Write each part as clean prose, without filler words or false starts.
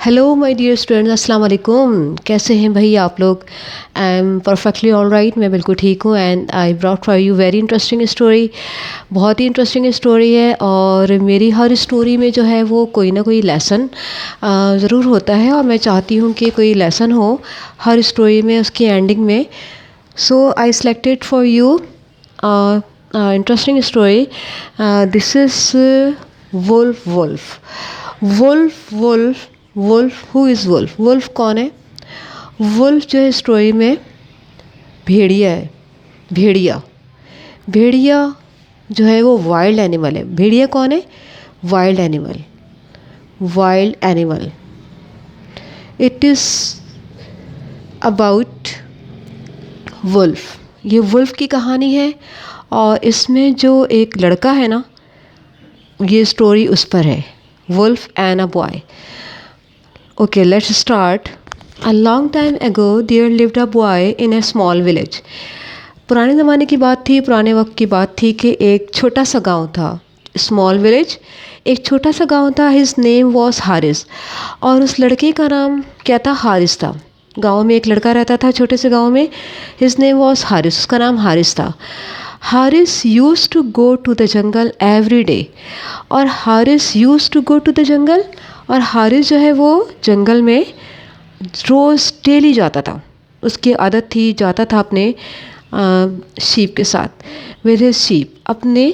Hello my dear students, अस्सलाम वालेकुम। कैसे हैं भाई आप लोग? I am perfectly all right, मैं बिल्कुल ठीक हूँ। And I brought for you very interesting story. बहुत ही इंटरेस्टिंग स्टोरी है और मेरी हर स्टोरी में जो है वो कोई ना कोई लेसन ज़रूर होता है और मैं चाहती हूँ कि कोई लेसन हो हर स्टोरी में, उसकी एंडिंग में। So I selected for you interesting story. This is wolf wolf wolf wolf wolf. Who is wolf? Wolf कौन है? वुल्फ जो है स्टोरी में भेड़िया है। भेड़िया भेड़िया जो है वो वाइल्ड एनिमल है। भेड़िया कौन है? Wild animal. Wild animal. It is about wolf. ये वुल्फ की कहानी है और इसमें जो एक लड़का है ना, ये स्टोरी उस पर है। Wolf and a boy. Okay, let's start. A long time ago, there lived a boy in a small village. पुराने ज़माने की बात थी, पुराने वक्त की बात थी कि एक छोटा सा गांव था। स्मॉल विलेज, एक छोटा सा गांव था। His name was Haris. और उस लड़के का नाम क्या था? हारिस था। गांव में एक लड़का रहता था, छोटे से गांव में। हिज नेम वॉज हारिस, उसका नाम हारिस था। Haris use to go to the jungle every day. और Haris use to go to the jungle, और हारिस जो है वो जंगल में रोज़ डेली जाता था। उसकी आदत थी, जाता था अपने शीप के साथ, विद हिज शीप, अपने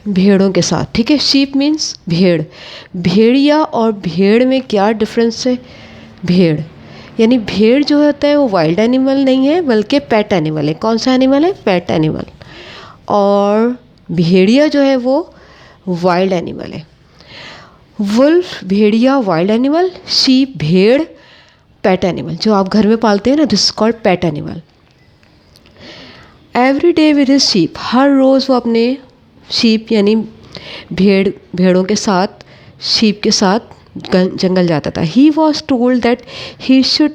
भेड़ों के साथ। ठीक है, शीप मीन्स भेड़। भेड़िया और भेड़ में क्या डिफरेंस है? भेड़ यानी भेड़ जो होता है वो वाइल्ड एनिमल नहीं है, बल्कि पेट एनिमल है। कौन सा एनिमल है? Pet animal. और भेड़िया जो है वो वाइल्ड एनिमल है। वुल्फ भेड़िया वाइल्ड एनिमल, शीप भेड़ पेट एनिमल, जो आप घर में पालते हैं ना, this is called pet animal. Every day with his sheep, हर रोज़ वो अपने शीप यानी भेड़ों के साथ, शीप के साथ जंगल जाता था। He was told that he should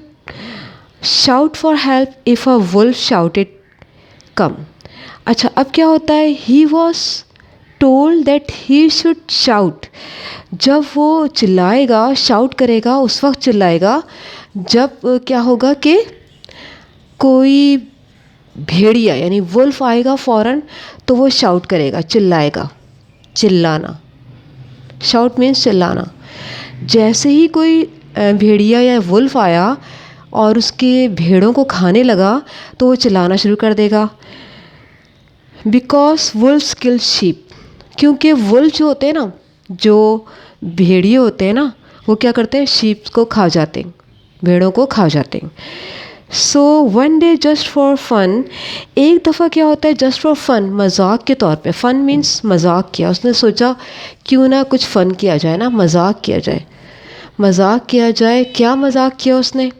shout for help if a wolf shouted come. अच्छा, अब क्या होता है? He was told that he should shout. जब वो चिल्लाएगा, शाउट करेगा, उस वक्त चिल्लाएगा जब क्या होगा कि कोई भेड़िया यानी वुल्फ आएगा फ़ौरन, तो वो शाउट करेगा, चिल्लाएगा। चिल्लाना, शाउट मीन्स चिल्लाना। जैसे ही कोई भेड़िया या वुल्फ आया और उसके भेड़ों को खाने लगा, तो वो चिल्लाना शुरू कर देगा। बिकॉज वुल्फ्स किल शीप, क्योंकि वुल्फ जो होते हैं ना, जो भेड़िए होते हैं ना, वो क्या करते हैं? शीप को खा जाते हैं, भेड़ों को खा जाते हैं। So one day just for fun, एक दफ़ा क्या होता है? जस्ट फॉर फन, मजाक के तौर पे। फ़न मीन्स मजाक किया। उसने सोचा क्यों ना कुछ फ़न किया जाए ना, मजाक किया जाए, मजाक किया जाए। क्या मजाक किया उसने?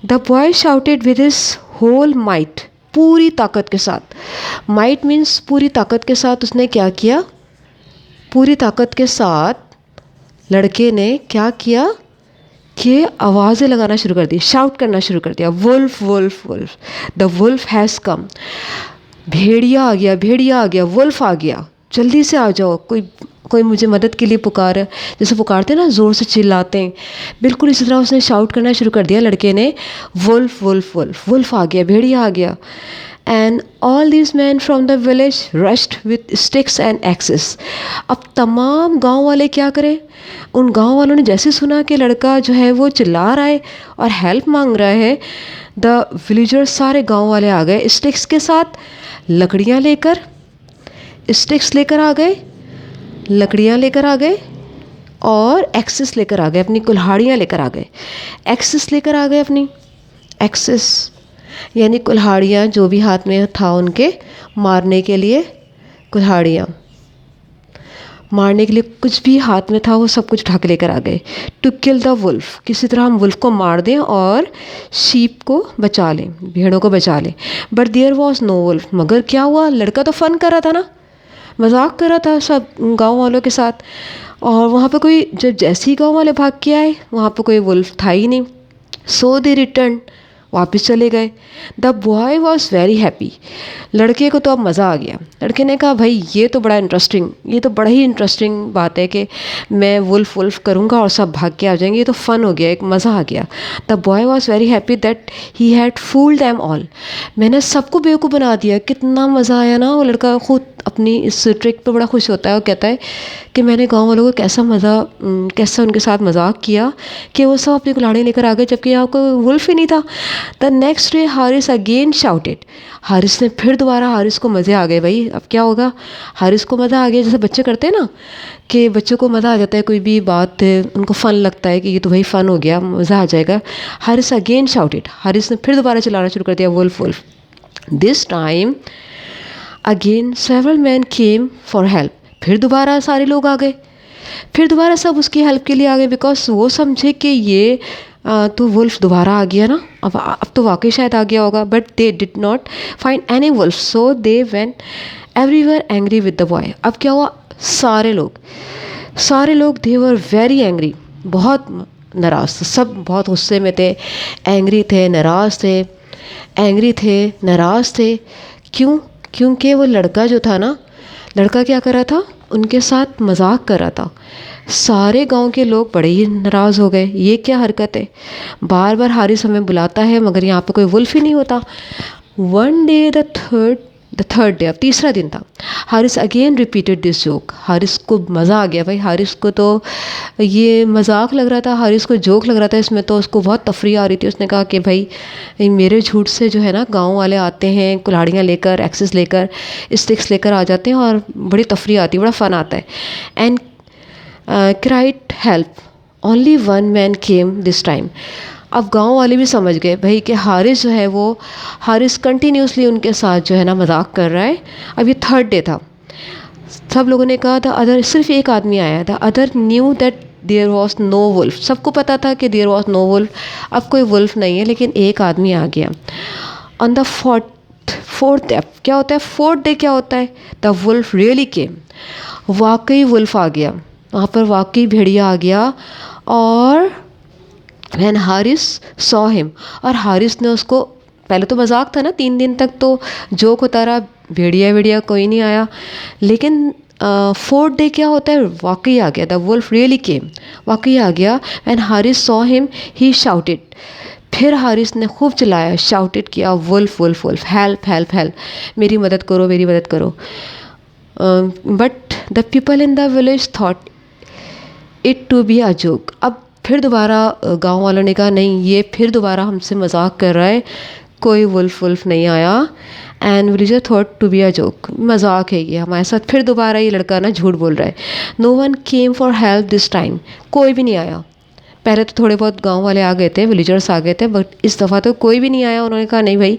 The boy shouted with his whole might, पूरी ताकत के साथ। माइट मीन्स पूरी ताकत के साथ। उसने क्या किया? पूरी ताकत के साथ लड़के ने क्या किया कि आवाज़ें लगाना शुरू कर दी, शाउट करना शुरू कर दिया, wolf wolf wolf, the wolf has come. भेड़िया आ गया, भेड़िया आ गया, वुल्फ आ गया, जल्दी से आ जाओ, कोई कोई मुझे मदद के लिए पुकार। जैसे पुकारते हैं ना, ज़ोर से चिल्लाते हैं, बिल्कुल इसी तरह उसने शाउट करना शुरू कर दिया लड़के ने, वुल्फ वुल्फ वुल्फ, वुल्फ आ गया, भेड़िया आ गया। And all these man from the village rushed with sticks and axes. अब तमाम गांव वाले क्या करें? उन गांव वालों ने जैसे सुना कि लड़का जो है वो चिल्ला रहा है और हेल्प मांग रहा है, द विलेजर्स, सारे गांव वाले आ गए स्टिक्स के साथ, लकड़ियां लेकर। स्टिक्स लेकर आ गए, लकड़ियां लेकर आ गए, और एक्सेस लेकर आ गए, अपनी कुल्हाड़ियाँ लेकर आ गए। एक्सेस लेकर आ गए अपनी, एक्सेस यानी कुल्हाड़ियाँ, जो भी हाथ में था उनके, मारने के लिए कुल्हाड़ियाँ, मारने के लिए कुछ भी हाथ में था वो सब कुछ उठा के लेकर आ गए। टू किल द वुल्फ, किसी तरह हम वुल्फ को मार दें और शीप को बचा लें, भेड़ों को बचा लें। But there was no wolf, मगर क्या हुआ? लड़का तो फन कर रहा था ना, मजाक कर रहा था सब गांव वालों के साथ, और वहाँ पे कोई, जब जैसे ही गांव वाले भाग के आए, वहाँ पे कोई वुल्फ था ही नहीं। सो दे रिटर्न, वापस चले गए। The boy was very happy. लड़के को तो अब मज़ा आ गया। लड़के ने कहा भाई ये तो बड़ा इंटरेस्टिंग, ये तो बड़ा ही इंटरेस्टिंग बात है कि मैं वुल्फ करूँगा और सब भाग के आ जाएंगे, ये तो फ़न हो गया, एक मज़ा आ गया। The boy was very happy that he had fooled them all. मैंने सबको बेवकूफ़ बना दिया। कितना मज़ा आया ना। वो लड़का खुद अपनी इस ट्रिक पे बड़ा खुश होता है और कहता है कि मैंने गांव वालों को कैसा उनके साथ मजाक किया कि वो सब अपनी कुल्हाड़ी लेकर आ गए, जबकि यहाँ कोई वुल्फ ही नहीं था। The next day Haris again shouted. Haris ने फिर दोबारा, हारिस को मज़े आ गए भाई, अब क्या होगा। हारिस को मज़ा आ गया, जैसे बच्चे करते हैं ना कि बच्चों को मज़ा आ जाता है, कोई भी बात उनको फ़न लगता है कि ये तो भाई फ़न हो गया, मज़ा आ जाएगा। Haris again shouted. हारिस ने फिर दोबारा चिल्लाना शुरू कर दिया, wolf wolf. This time again several man came for help. फिर दोबारा सारे लोग आ गए, फिर दोबारा सब उसकी हेल्प के लिए आ गए, बिकॉज वो समझे कि ये तो वुल्फ दोबारा आ गया ना, अब तो वाकई शायद आ गया होगा। But they did not find any wolf, so they went everywhere angry with the boy. अब क्या हुआ, सारे लोग दे वर वेरी एंग्री, बहुत नाराज़, सब बहुत गुस्से में थे, एंग्री थे, नाराज़ थे, एंग्री थे, नाराज़ थे। क्यों? क्योंकि वो लड़का जो था ना, लड़का क्या कर रहा था, उनके साथ मजाक कर रहा था। सारे गांव के लोग बड़े ही नाराज़ हो गए, ये क्या हरकत है, बार बार हारिस हमें बुलाता है मगर यहाँ पे कोई वुल्फ ही नहीं होता। One day the third day, अब तीसरा दिन था, Haris again repeated this joke. Haris को मज़ा आ गया भाई, हारिस को तो ये मजाक लग रहा था, हारिस को जोक लग रहा था, इसमें तो उसको बहुत तफरी आ रही थी। उसने कहा कि भाई मेरे झूठ से जो है ना गांव वाले आते हैं कुल्हाड़ियाँ लेकर, एक्सेस लेकर, स्टिक्स लेकर आ जाते हैं और बड़ी तफरी आती है, बड़ा फ़न आता है। And cried help, only one man came this time. अब गांव वाले भी समझ गए भाई कि हारिस जो है वो, हारिस कंटिन्यूसली उनके साथ जो है ना मजाक कर रहा है। अब ये थर्ड डे था, सब लोगों ने कहा था अदर, सिर्फ एक आदमी आया था, other knew that there was no wolf. सबको पता था कि देयर वॉज नो वुल्फ, अब कोई वुल्फ नहीं है, लेकिन एक आदमी आ गया। ऑन द फोर्थ डे, क्या होता है फोर्थ डे, क्या होता है, द वुल्फ रियली केम। वाकई वुल्फ आ गया, वहाँ पर वाकई भेड़िया आ गया। और व्हेन हारिस सॉ हिम, और हारिस ने उसको, पहले तो मजाक था ना, 3 दिन तक तो जोक होता रहा, भेड़िया कोई नहीं आया, लेकिन फोर्थ डे क्या होता है, वाकई आ गया। द वुल्फ रियली केम, वाकई आ गया। When Haris saw him he shouted, फिर हारिस ने खूब चिल्लाया, शाउटेड किया, wolf wolf wolf, help help help, मेरी मदद करो, मेरी मदद करो। But the people in the village thought it to be a joke. अब फिर दोबारा गांव वालों ने कहा नहीं, ये फिर दोबारा हमसे मजाक कर रहा है, कोई वुल्फ नहीं आया। And villager thought to be a joke, मजाक है ये हमारे साथ, फिर दोबारा ये लड़का ना झूठ बोल रहा है। No one came for help this time, कोई भी नहीं आया। पहले तो थोड़े बहुत गांव वाले आ गए थे, विलेजर्स आ गए थे, बट इस दफ़ा तो कोई भी नहीं आया। उन्होंने कहा नहीं भाई,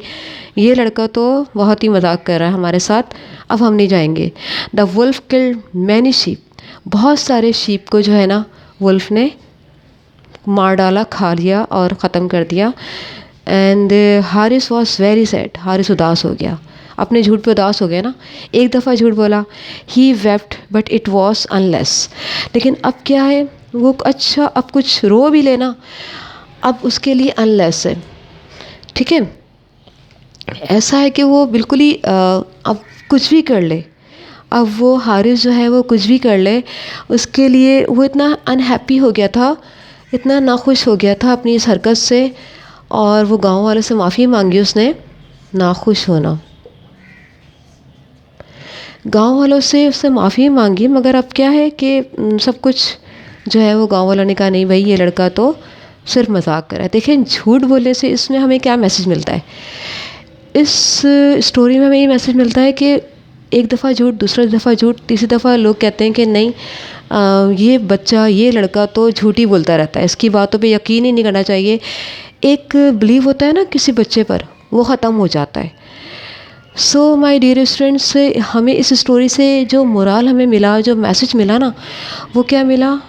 ये लड़का तो बहुत ही मजाक कर रहा है हमारे साथ, अब हम नहीं जाएंगे। The wolf killed many sheep, बहुत सारे शीप को जो है ना वुल्फ ने मार डाला, खा लिया और ख़त्म कर दिया। And Haris was very sad, Haris उदास हो गया, अपने झूठ पे उदास हो गया ना, एक दफ़ा झूठ बोला। He wept but it was unless, लेकिन अब क्या है वो, अच्छा अब कुछ रो भी लेना, अब उसके लिए अनलेस है, ठीक है। ऐसा है कि वो बिल्कुल ही अब कुछ भी कर ले, अब वो हारिस जो है वो कुछ भी कर ले, उसके लिए वो इतना अनहैप्पी हो गया था, इतना नाखुश हो गया था अपनी इस हरकत से, और वो गांव वालों से माफ़ी मांगी उसने। नाखुश होना, गांव वालों से उससे माफ़ी मांगी, मगर अब क्या है कि सब कुछ जो है वो गांव वालों ने कहा नहीं भाई, ये लड़का तो सिर्फ मजाक कर रहा है। देखें झूठ बोलने से इसमें हमें क्या मैसेज मिलता है, इस स्टोरी में हमें ये मैसेज मिलता है कि एक दफ़ा झूठ, दूसरी दफ़ा झूठ, तीसरी दफ़ा लोग कहते हैं कि नहीं ये बच्चा, ये लड़का तो झूठ ही बोलता रहता है, इसकी बातों पे यकीन ही नहीं करना चाहिए। एक बिलीव होता है ना किसी बच्चे पर, वो ख़त्म हो जाता है। सो माय डियर स्टूडेंट्स, हमें इस स्टोरी से जो मोरल हमें मिला, जो मैसेज मिला ना, वो क्या मिला,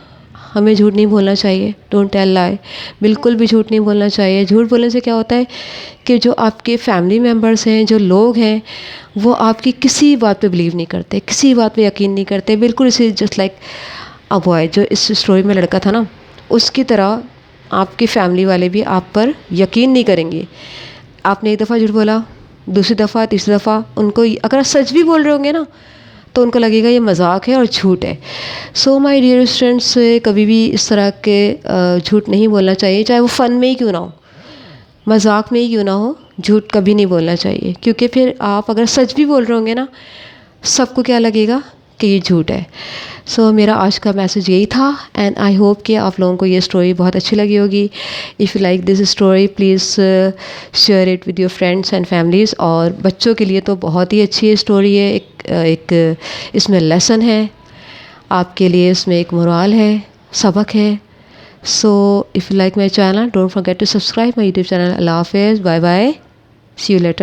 हमें झूठ नहीं बोलना चाहिए, डोंट टेल लाई, बिल्कुल भी झूठ नहीं बोलना चाहिए। झूठ बोलने से क्या होता है कि जो आपके फैमिली मेम्बर्स हैं, जो लोग हैं, वो आपकी किसी बात पे बिलीव नहीं करते, किसी बात पे यकीन नहीं करते, बिल्कुल इसे जस्ट लाइक अ बॉय, जो इस स्टोरी में लड़का था ना, उसकी तरह आपकी फैमिली वाले भी आप पर यकीन नहीं करेंगे। आपने एक दफ़ा झूठ बोला, दूसरी दफ़ा, तीसरी दफ़ा, उनको अगर आप सच भी बोल रहे होंगे ना तो उनको लगेगा ये मजाक है और झूठ है। सो माय डियर स्टूडेंट्स, कभी भी इस तरह के झूठ नहीं बोलना चाहिए, चाहे वो फ़न में ही क्यों ना हो, मजाक में ही क्यों ना हो, झूठ कभी नहीं बोलना चाहिए। क्योंकि फिर आप अगर सच भी बोल रहे होंगे ना, सबको क्या लगेगा कि ये झूठ है। सो मेरा आज का मैसेज यही था एंड आई होप कि आप लोगों को ये स्टोरी बहुत अच्छी लगी होगी। If you like this story please share it with your friends and families. और बच्चों के लिए तो बहुत ही अच्छी स्टोरी है, एक इसमें लेसन है, आपके लिए इसमें एक मोरल है, सबक है। So if you like my channel don't forget to subscribe my YouTube channel. अल्लाह हाफिज़, bye bye, see you letter.